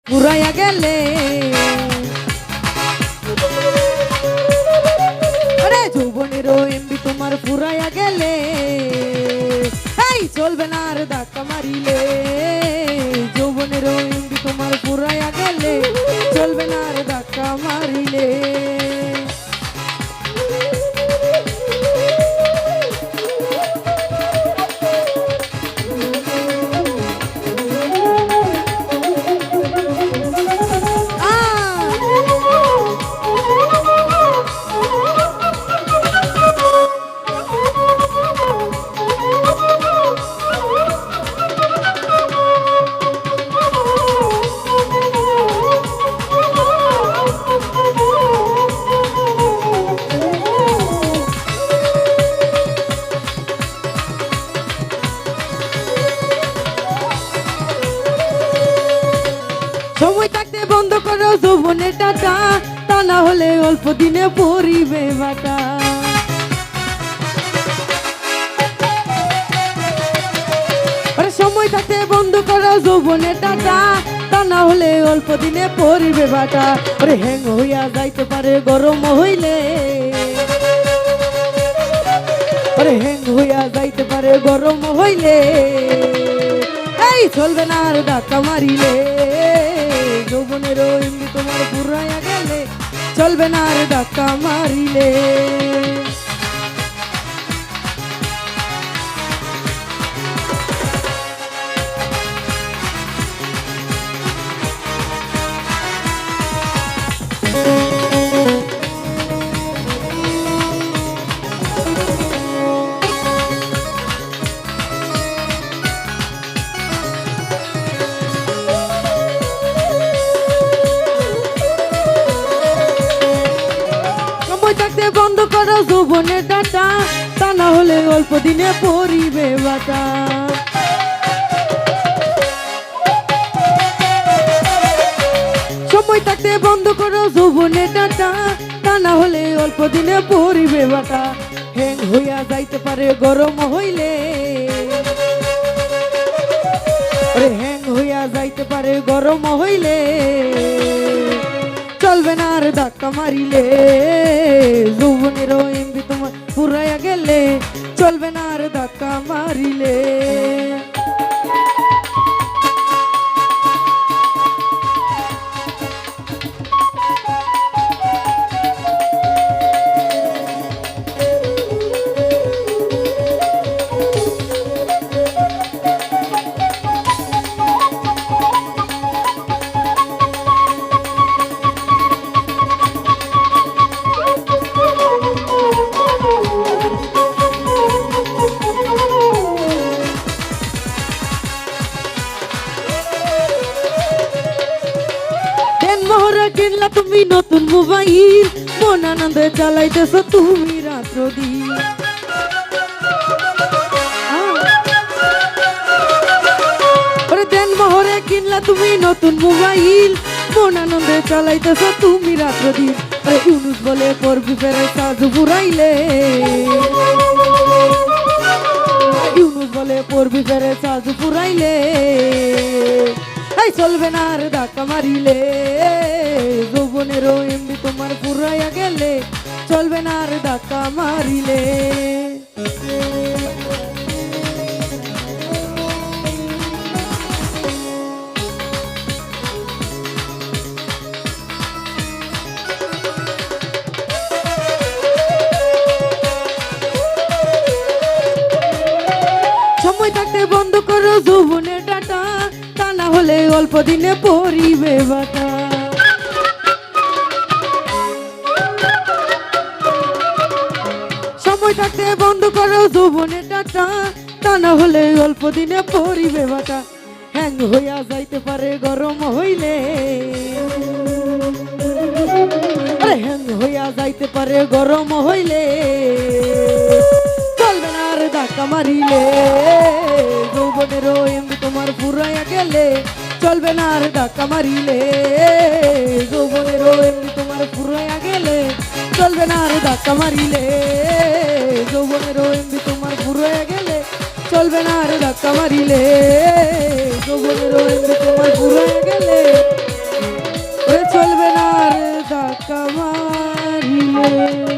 ফুরাইয়া গেলে আরে যৌবনেরও এমবি তোমার ফুরাইয়া গেলে এই চলবে না আর ধাক্কা মারিলে যৌবনেরও এমবি তোমার ফুরাইয়া গেলে চলবে না আর ধাক্কা মারিলে সময় থাকতে বন্ধ করো যৌবনের টাটা তা না হলে অল্প দিনে পরিবে বাটা সময় থাকতে বন্ধ করো যৌবনের টাটা তা না হলে অল্প দিনে পরিবে বাটা ওরে হ্যাং হইয়া যাইতে পারে গরম হইলে ওরে হ্যাং হইয়া যাইতে পারে গরম হইলে এই চলবে না আর ধাক্কা মারিলে যৌবনেরও এমনি তোমার ফুরাইয়া গেলে চলবে না আর ধাক্কা মারিলে থাকতে বন্ধ করো যৌবনের ডাটা তা না হলে অল্প দিনে পরিবে বাটা সময় থাকতে বন্ধ করো যৌবনের ডাটা তা না হলে অল্প দিনে পরিবে বাটা হ্যাং হইয়া যাইতে পারে গরম হইলে হ্যাং হইয়া যাইতে পারে গরম হইলে চলবে না আর ধাক্কা মারিলে যৌবনেরও এমবি তোমার ফুরাইয়া গেলে চলবে না আর ধাক্কা মারিলে কিনলা তুমি নতুন মোবাইল মন আনন্দে চালাইতেছ তুমি রাত্র দিন দেন মোহরে কিনলা তুমি নতুন মোবাইল মন আনন্দে চালাইতেছ তুমি রাত্র দিন ইউনুস বলে পড়বি ফেরে সাজু ফুরাইলে ইউনুস বলে পড়বি ফেরে সাজু ফুরাইলে চলবে না আর ধাক্কা মারিলে যৌবনেরও এমবি তোমার ফুরাইয়া গেলে চলবে না আর ধাক্কা মারিলে সময় থাকতে বন্ধ করো যৌবনের ডাটা তা না হলে অল্প দিনে পরিবে বাটা সময় থাকতে বন্ধ করো যৌবনের ডাটা তা না হলে অল্প দিনে পরিবে বাটা হ্যাং হইয়া যাইতে পারে গরম হইলে হ্যাং হইয়া যাইতে পারে গরম হইলে চলবে না আর ধাক্কা মারিলে যৌবনেরও এমবি তোমার ফুরাইয়া গেলে চলবে না আর ধাক্কা মারিলে যৌবনেরও এমবি তোমার ফুরাইয়া গেলে চলবে না আর ধাক্কা মারিলে যৌবনেরও এমবি তোমার ফুরাইয়া গেলে চলবে না আর ধাক্কা মারিলে যৌবনেরও এমবি তোমার ফুরাইয়া গেলে মারিলে